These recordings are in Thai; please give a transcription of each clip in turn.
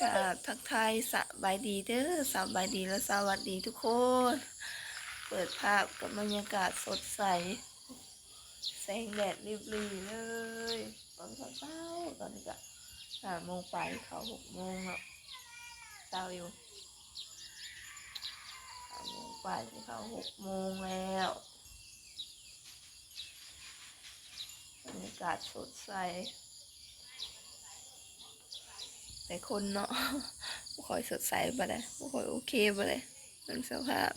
กราบทักทายสบายดีเด้อสบายดีและสวัสดีทุกคน เปิดภาพกับบรรยากาศสดใสแสงแดดรีบเลยตอนเช้าตอนนี้ก็5 โมงไปเขา6 โมงแล้วเช้าอยู่5 โมงไปเขา6 โมงแล้วบรรยากาศสดใสแต่คนเนาะไม่ค่อยสดใสไปเลยไม่ค่อยโอเคไปเลยมันสภาพ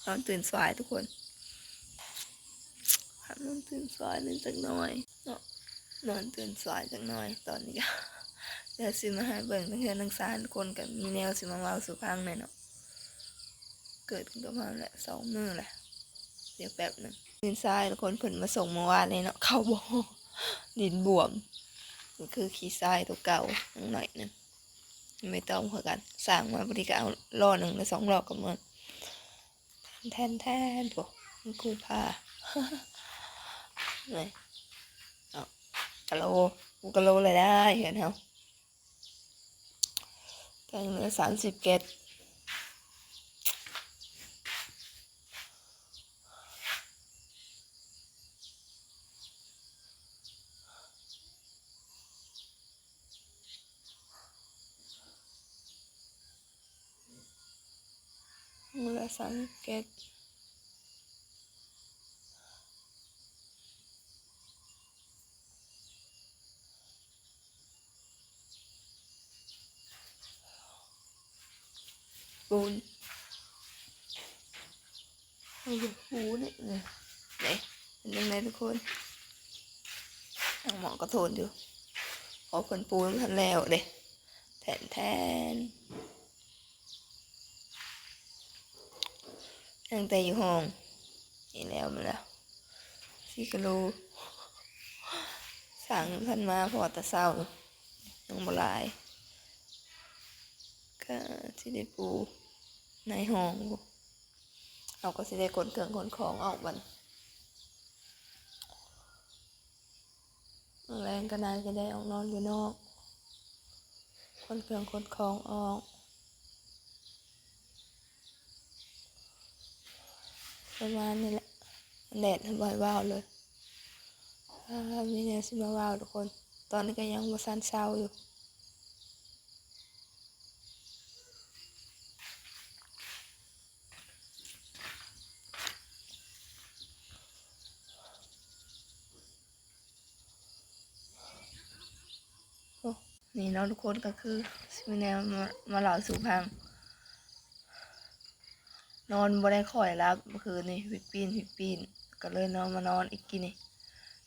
ตอนตื่นสายทุกคนนอนตื่นสายนิดจักหน่อยเนาะนอนตื่นสายจักหน่อยตอนนี้ก็เดี๋ยวสิมาให้เบิ่งทั้งเพื่อนทั้งสารคนกับมีแนวสิมาเว้าสู่ฟังหน่อยเนาะเกิดขึ้นกับมันแหละ2 มื้อแหละเดี๋ยวแป๊บนึงตื่นสายคนเพิ่นมาส่งเมื่อวานเลยเนาะเขาบอกดินบวมก็คือขี้ทรายตัวเก่าหน่อยนึงไม่ต้องเหมือนกันสั่งมาบริการรอ1 หรือ 2 รอบกับมันแทนพวกมันกูพาเลยเอากะโลเลยได้เห็นเหรอแกงเนื้อ30 เกตมื้อละ30 เกตปูนเอาอยู่หูเนี่ยเนี่ยเป็นยังไงทุกคนทางหมอกระโทนอยู่ขอคนปูนทันแล้วเด้แทนตั้งแต่อยู่ห้องนี่แล้วมาแล้ว4 กิโลสั่งท่านมาพอตะเศร้ายังบ่หลายก็ที่ได้ปูในห้องเราก็สิได้ขนเครื่องขนของออกบันแรงก็นานก็ได้ออกนอนอยู่นอกขนเครื่องขนของออกประมาณนี้แหละแดดบ่อยว่าวเลยมีแนวสิมาว่าวทุกคนตอนนี้ก็ยังบ่ซันเศร้าอยู่นี่เนาะทุกคนก็คือมีแนวมาเล่าสู่ฟังนอนบ่ได้ค่อยรับเมื่อคืนนี่ปีนก็เลยนอนมานอนอีกกี่นี่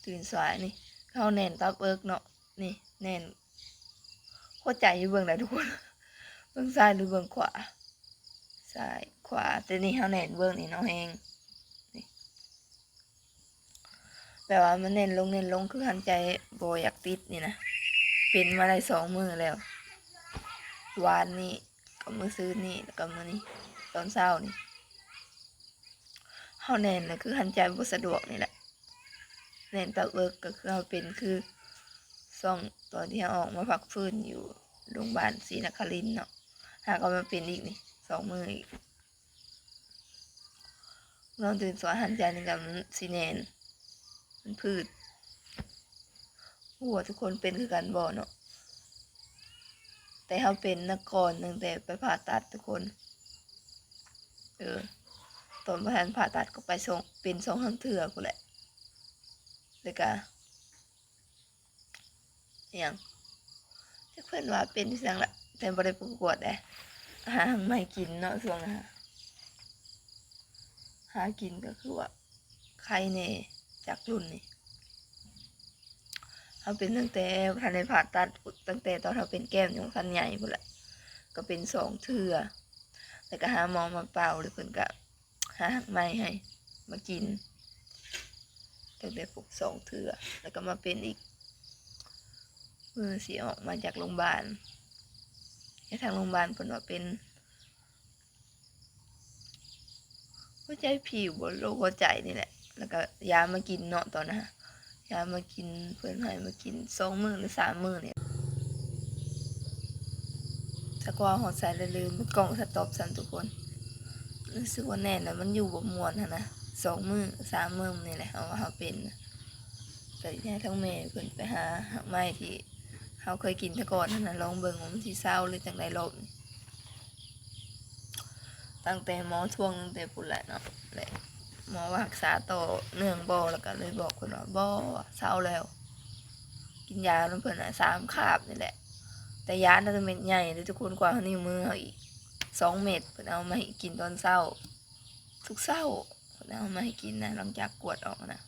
ตื่นสายนี่เข้าแน่นตับเอิกเนาะนี่แน่นหัวใจอยู่เบื้องไหนทุกคนเบื้องซ้ายหรือเบื้องขวาซ้ายขวาแต่นี่เข้าแน่นเบื้องนี่เนาะแหงนี่แบบว่ามันเน้นลงคือหันใจบ่อยากติดนี่นะเป็นมาได้2 มื้อแล้ววานนี่กับมื้อซื้อนี่แล้วก็มื้อนี้ตอนเช้านี่เฮาแน่นเลยคือหันใจบ่สะดวกนี่แหละแน่นตาเอิกก็คือเฮาเป็นคือซ่องตอนที่เฮาออกมาพักฟื้นอยู่โรงพยาบาลศรีนครินทร์เนาะหาก็มาเป็นอีกนี่2 มื้ออีกนอนตื่นสายหันใจนี่ก็มันสิแน่นมันพืดหัวทุกคนเป็นคือกันบ่เนาะแต่เฮาเป็นนก่อนตั้งแต่ไปผ่าตัดทุกคนตอนผ่าตัดก็ไปเป็น2 ครั้งเทื่อพุ่นแหละแล้วก็อย่างจักเพิ่นว่าเป็นที่จังละแต่บ่ได้ประกวดหาไม่กินเนาะช่วงนั้นหากินก็คือว่าใครแน่จากรุ่นนี่เฮาเป็นตั้งแต่ทันได้ผ่าตัดตั้งแต่ตอนเฮาเป็นแก้มยังทันใหญ่พุ่นแหละก็เป็น2 เทื่อแล้วก็หาหมอมาเป่าเลยเพิ่นก็หาไม้ให้มากินตั้งแต่พวก2 เทื่อแล้วก็มาเป็นอีกมื้อสิออกมาจากโรงพยาบาลทางโรงพยาบาลเพิ่นว่าเป็นหัวใจผิวโรคหัวใจนี่แหละแล้วก็ยามากินเนาะตอนนั้นยามากินเพิ่นให้มากิน2 มื้อหรือ3 มื้อเนี่ย แต่ก็หอดใส่เลยลืมกล่องสต็อปซ้ำทุกคนรู้สึกว่าแน่นแล้วมันอยู่บ่ม่วนนะ2 มื้อ3 มื้อนี่แหละเขาเป็นแต่ให้ทั้งแม่เพิ่นไปหาหักไม้ที่เขาเคยกินแต่ก่อนนะลองเบิ่งว่ามันสิเศร้าหรือจังได๋รอบตั้งแต่หมอทวงตั้งแต่พุ่นแหละเนาะแหละหมอว่ารักษาต่อเนื่องบ่แล้วก็เลยบอกเพิ่นว่าบ่เศร้าแล้วกินยาแล้วเพิ่นน่ะ3 คาบนี่แหละแต่ยาน่ะเม็ดใหญ่เลยทุกคนกว่านิ้วมือเฮาอีก2 เม็ดเพิ่นเอามาให้กินตอนเช้าทุกเช้าเพิ่นเอามาให้กินนะหลังจากกวดออกนะ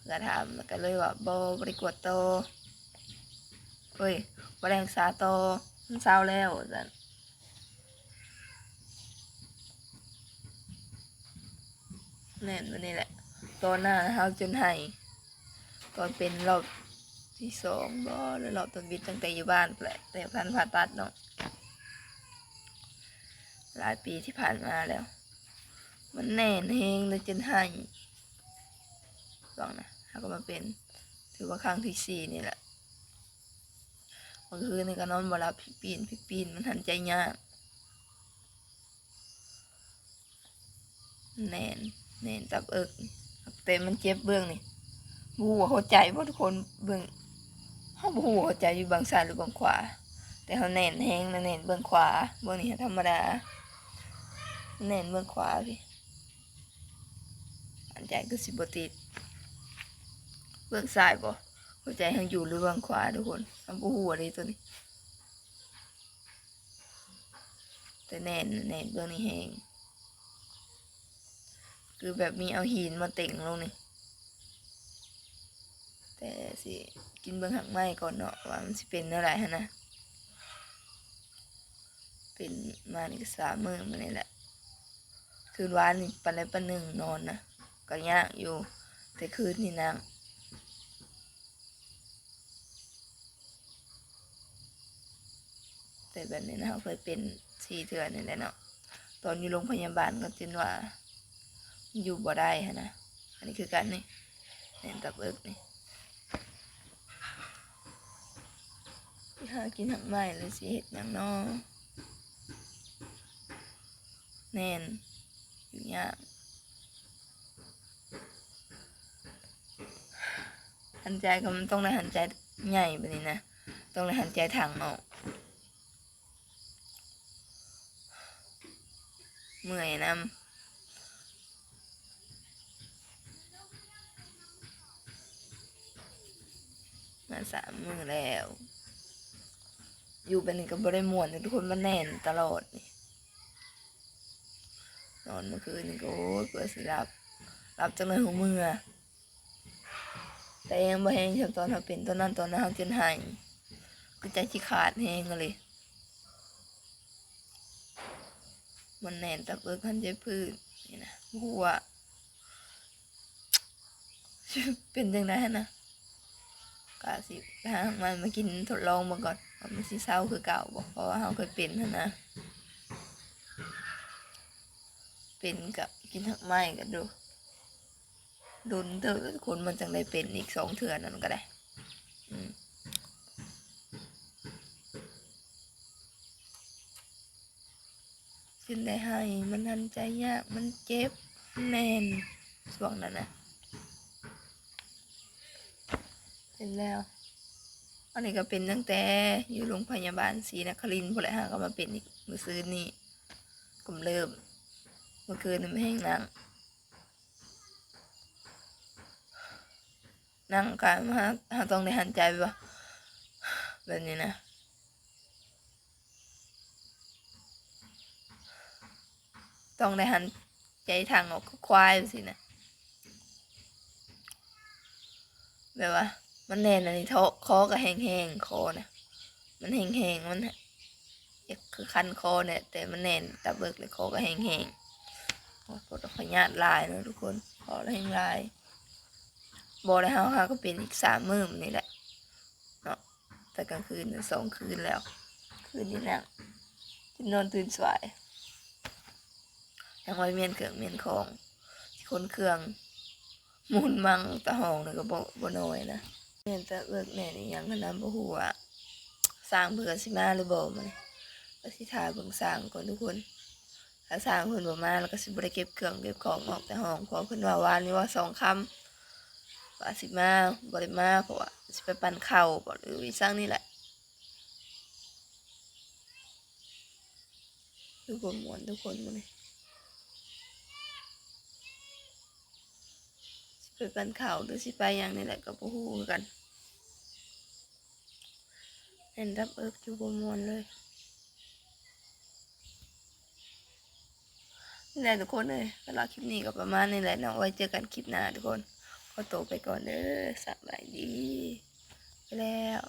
ก็ถามแล้วก็เลยว่าบ่ได้กวดต่อเอ้ยบ่ได้รักษาต่อมันเศร้าแล้วซั่นแน่นวันนี้แหละตอนหน้าเฮาจนให้ตอนเป็นรอบที่2บ่แล้วรอบต้นบิดตั้งแต่อยู่บ้านแหละแต่พันผ่าตัดเนาะหลายปีที่ผ่านมาแล้วมันแน่นแฮงเลยจนให้ลองนะเฮาก็มาเป็นถือว่าครั้งที่4นี่แหละเมื่อคืนนี่ก็นอนบ่หลับพี่ปีนมันหันใจยากแน่นตับเอิกแต่มันเจ็บเบื้องนี่บ่ฮู้ว่าเข้าใจบ่ทุกคนเบื้องเฮาบ่ฮู้ว่าเข้าใจอยู่เบื้องซ้ายหรือเบื้องขวาแต่เฮาแน่นแฮงนะแน่นเบื้องขวาเบื้องนี้ธรรมดาแน่นเบื้องขวาพี่อันใจก็สิบ่ติดเบื้องซ้ายบ่เข้าใจเฮาอยู่หรือเบื้องขวาทุกคนเฮาบ่ฮู้อะไรตัวนี้แต่แน่นเบื้องนี้แฮงคือแบบมีเอาหินมาเต่งลงนี่แต่สิกินเบิ่งหักไม้ก่อนเนาะว่ามันสิเป็นอะไรฮะนะเป็นมานี่ก็3 มื้อมานี่แหละคืนวานนี่ปันใดปันหนึ่งนอนนะก็ยากอยู่แต่คืนนี่นั่งแต่แบบนี้นะเขาเคยเป็น4 เทื่อนี่แหละเนาะตอนอยู่โรงพยาบาลก็จนว่าอยู่บ่ได้ฮะนะอันนี้คือกันนี่แน่นตับเอิกนี่หากินหักไม้เลยสิเฮ็ดหยังน้อแน่นอยู่ยากหันใจก็มันต้องได้หันใจใหญ่แบบนี้นะต้องได้หันใจถังออกเมื่อยน้ำมา3 มื้อแล้วอยู่เป็นนี่ก็บ่ได้ม่วนทุกคนมันแน่นตลอดนี่นอนเมื่อคืนนี่ก็โอ้ยเปิดสิรับจังเลยหัวมือแต่ยังบ่แห้งชอบตอนเขาเป็นตอนนั้นเขาจนหายก็ใจขี้ขาดแห้งเลยมันแน่นตะเบิกหันใจพืชนี่นะหัวเป็นจังไดนะกะสิไปหามันมากินทดลองมาก่อนว่ามันสิเศร้าคือเก่าบ่เพราะว่าเขาเคยเป็นนะเป็นกับกินหักไม้กันดูโดนเถอะคนมันจังได้เป็นอีก2 เทื่อนั่นก็ได้กินได้ให้มันหันใจยากมันเจ็บแน่นช่วงนั้นนะเป็นแล้วอันนี้ก็เป็นตั้งแต่อยู่โรงพยาบาลศรีนครินทร์พอแล้วก็มาเป็นอีกมื้อซื่อนี้กำเริบเมื่อคืนนี่ไม่ให้นั่งกันมาเราต้องได้หันใจไปว่าแบบนี้นะต้องได้หันใจทางออกควายสินะแบบว่ามันแน่นอันนี้คอก็แห้งคอนะมันแห้งมันคือคันคอเนี่ยแต่มันแน่นตะเบิกเลยคอก็แห้งโอ้ยปวดขยาดลายนะทุกคนคอแล้วแห้งลายบอได้เฮาก็เป็นอีก3 มื้อนี่แหละเนาะแต่กลางคืน2 คืนแล้วคืนนี้นะนอนตื่นสายยังไว้เมียนเครื่องเมียนของคนเครื่องมุนมังตะหองนี่ก็บ่น้อยนะเมียนตะเบิกแน่นี่ยังขนาดบ่ฮู้ว่า สร้างเผื่อสิมาหรือบ่มาก็สิถ่ายเบิ่งสร้างก่อนทุกคนถ้าสร้างเพิ่นบ่มาแล้วก็สิบ่ได้เก็บเครื่องเก็บของออกแต่ห้องเพราะเพิ่นว่าวานนี้ว่า2 ค่ำว่าสิมาบ่ได้มาเพราะว่าสิไปปั่นข้าวบ่หรืออีสังนี่แหละคือบ่ม่วนทุกคนมื้อนี้สิไปปั่นข้าวหรือสิไปหยังนี่แหละก็บ่ฮู้คือกันเห็นรับเอิกอยู่บ่ม่วนเลยนี่แหละทุกคนเอ้ยสำหรับคลิปนี้ก็ประมาณนี้แหละเนาะไว้เจอกันคลิปหน้าทุกคนขอตัวไปก่อนเด้อสบายดีไปแล้ว